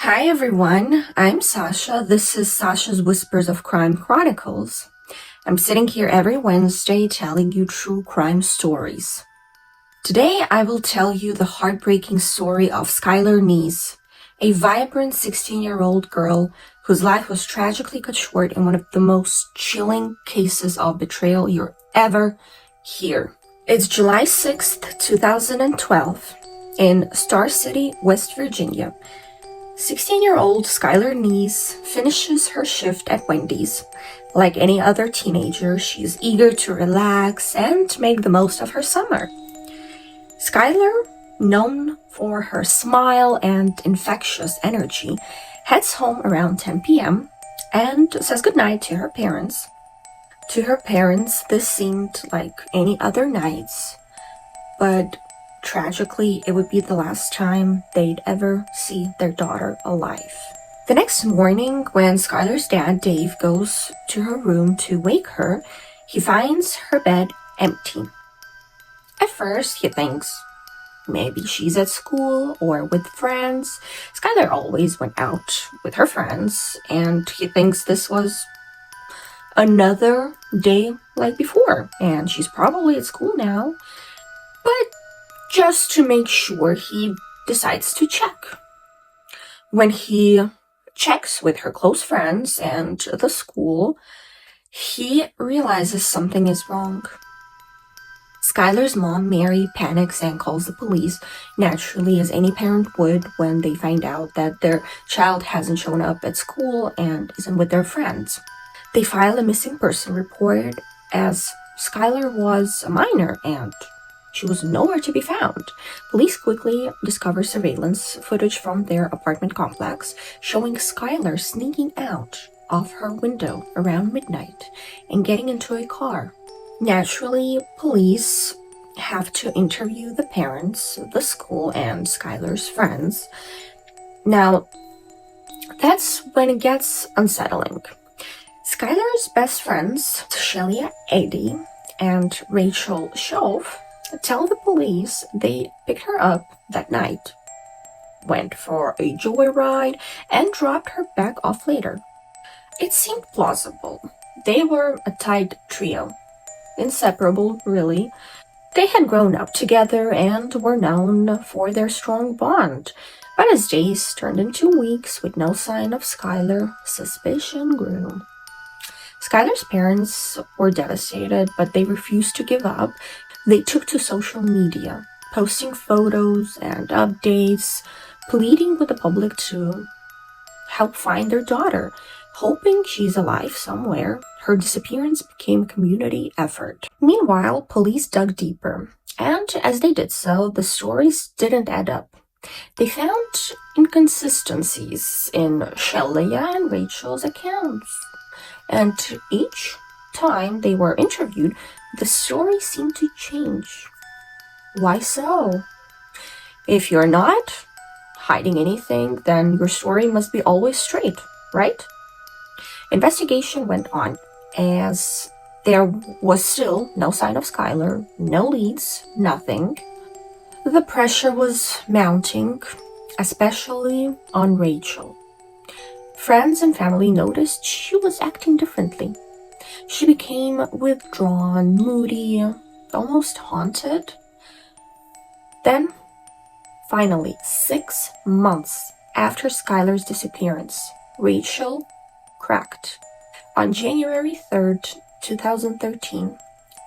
Hi everyone, I'm Sasha. This is Sasha's Whispers of Crime Chronicles. I'm sitting here every Wednesday telling you true crime stories. Today I will tell you the heartbreaking story of Skylar Neese, a vibrant 16-year-old girl whose life was tragically cut short in one of the most chilling cases of betrayal you'll ever hear. It's July 6th, 2012, in Star City, West Virginia. 16-year-old Skylar Neese finishes her shift at Wendy's. Like any other teenager, she's eager to relax and make the most of her summer. Skylar, known for her smile and infectious energy, heads home around 10 p.m. and says goodnight to her parents. To her parents, this seemed like any other nights, but tragically, it would be the last time they'd ever see their daughter alive. The next morning, when Skylar's dad, Dave, goes to her room to wake her, he finds her bed empty. At first, he thinks maybe she's at school or with friends. Skylar always went out with her friends, and he thinks this was another day like before, and she's probably at school now. But just to make sure, he decides to check. When he checks with her close friends and the school, he realizes something is wrong. Skylar's mom, Mary, panics and calls the police, naturally, as any parent would when they find out that their child hasn't shown up at school and isn't with their friends. They file a missing person report as Skylar was a minor and she was nowhere to be found. Police quickly discover surveillance footage from their apartment complex showing Skylar sneaking out of her window around midnight and getting into a car. Naturally, police have to interview the parents, the school, and Skylar's friends. Now, that's when it gets unsettling. Skylar's best friends, Shelia Eddy and Rachel Shove, tell the police they picked her up that night, went for a joyride, and dropped her back off later. It seemed plausible. They were a tight trio. Inseparable, really. They had grown up together and were known for their strong bond. But as days turned into weeks with no sign of Skylar, suspicion grew. Skylar's parents were devastated, but they refused to give up. They took to social media, posting photos and updates, pleading with the public to help find their daughter, hoping she's alive somewhere. Her disappearance became a community effort. Meanwhile, police dug deeper, and as they did so, the stories didn't add up. They found inconsistencies in Shelia and Rachel's accounts, and each time they were interviewed, the story seemed to change. Why so? If you're not hiding anything, then your story must be always straight, right? Investigation went on, as there was still no sign of Skylar, no leads, nothing. The pressure was mounting, especially on Rachel. Friends and family noticed she was acting differently. She became withdrawn, moody, almost haunted. Then, finally, 6 months after Skylar's disappearance, Rachel cracked. On January 3rd, 2013,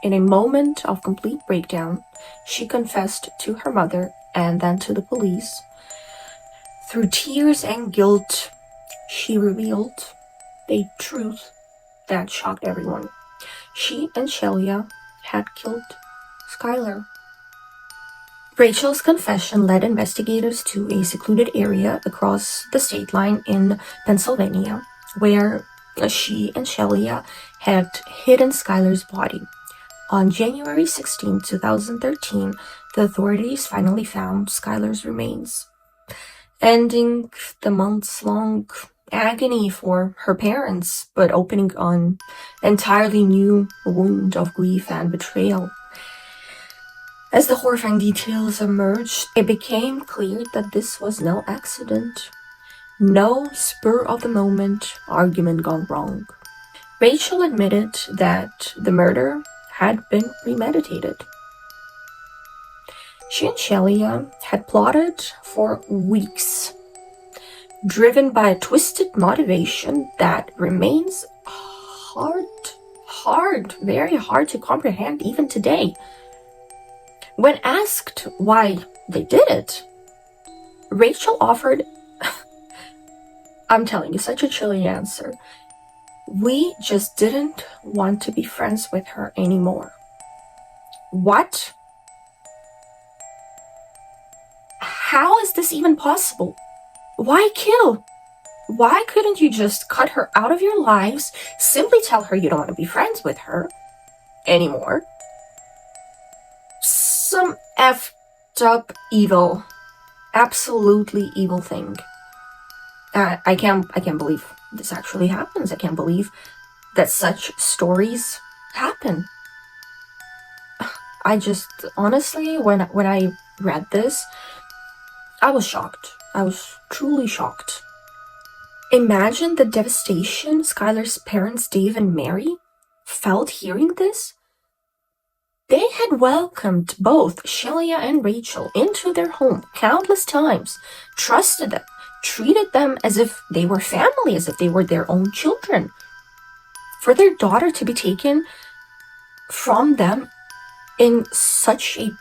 in a moment of complete breakdown, she confessed to her mother and then to the police. Through tears and guilt, she revealed a truth that shocked everyone. She and Shelia had killed Skylar. Rachel's confession led investigators to a secluded area across the state line in Pennsylvania, where she and Shelia had hidden Skylar's body. On January 16, 2013, the authorities finally found Skylar's remains, ending the months-long agony for her parents, but opening an entirely new wound of grief and betrayal. As the horrifying details emerged, it became clear that this was no accident. No spur-of-the-moment argument gone wrong. Rachel admitted that the murder had been premeditated. She and Shelia had plotted for weeks, driven by a twisted motivation that remains very hard to comprehend even today. When asked why they did it, Rachel offered, I'm telling you, such a chilling answer. We just didn't want to be friends with her anymore. What? How is this even possible? Why kill? Why couldn't you just cut her out of your lives, simply tell her you don't want to be friends with her anymore? Some effed up evil, absolutely evil thing. I can't believe this actually happens. I can't believe that such stories happen. I just, honestly, when I read this, I was shocked. I was truly shocked. Imagine the devastation Skylar's parents, Dave and Mary, felt hearing this. They had welcomed both Shelia and Rachel into their home countless times, trusted them, treated them as if they were family, as if they were their own children. For their daughter to be taken from them in such a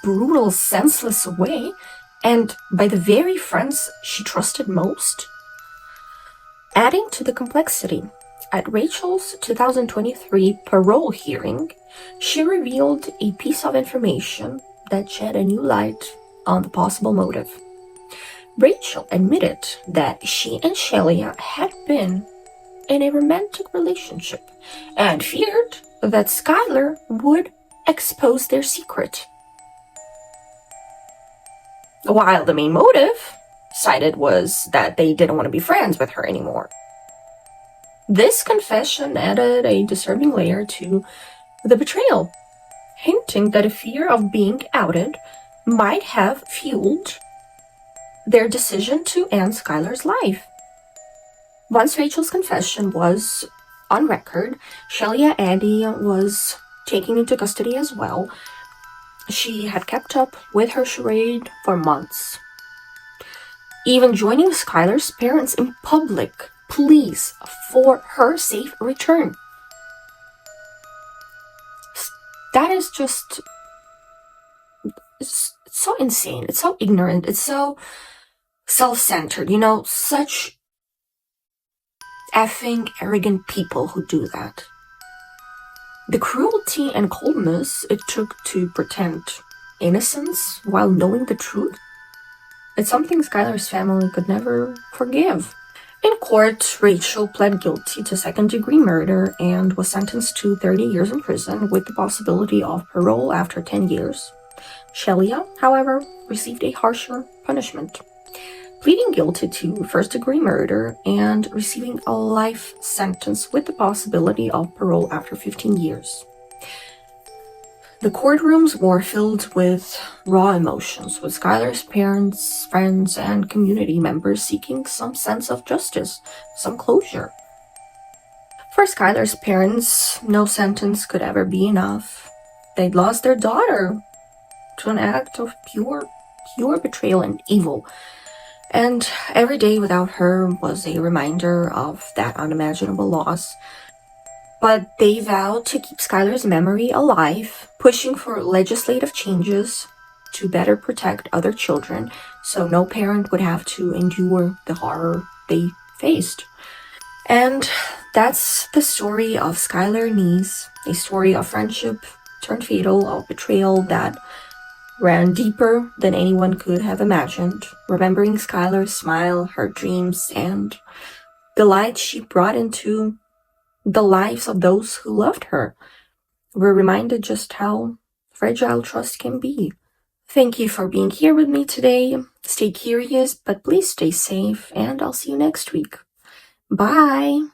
brutal, senseless way, and by the very friends she trusted most. Adding to the complexity, at Rachel's 2023 parole hearing, she revealed a piece of information that shed a new light on the possible motive. Rachel admitted that she and Shelia had been in a romantic relationship and feared that Skylar would expose their secret. While the main motive cited was that they didn't want to be friends with her anymore. This confession added a disturbing layer to the betrayal, hinting that a fear of being outed might have fueled their decision to end Skylar's life. Once Rachel's confession was on record, Shelia Addy was taken into custody as well. She had kept up with her charade for months, even joining Skylar's parents in public pleas for her safe return. That is just, it's so insane. It's so ignorant. It's so self-centered. Such effing arrogant people who do that. The cruelty and coldness it took to pretend innocence while knowing the truth, it's something Skylar's family could never forgive. In court, Rachel pled guilty to second-degree murder and was sentenced to 30 years in prison with the possibility of parole after 10 years. Shelia, however, received a harsher punishment, pleading guilty to first-degree murder and receiving a life sentence with the possibility of parole after 15 years. The courtrooms were filled with raw emotions, with Skylar's parents, friends, and community members seeking some sense of justice, some closure. For Skylar's parents, no sentence could ever be enough. They'd lost their daughter to an act of pure betrayal and evil. And every day without her was a reminder of that unimaginable loss. But they vowed to keep Skylar's memory alive, pushing for legislative changes to better protect other children so no parent would have to endure the horror they faced. And that's the story of Skylar Neese, a story of friendship turned fatal, of betrayal that ran deeper than anyone could have imagined, remembering Skylar's smile, her dreams, and the light she brought into the lives of those who loved her. We're reminded just how fragile trust can be. Thank you for being here with me today. Stay curious, but please stay safe, and I'll see you next week. Bye!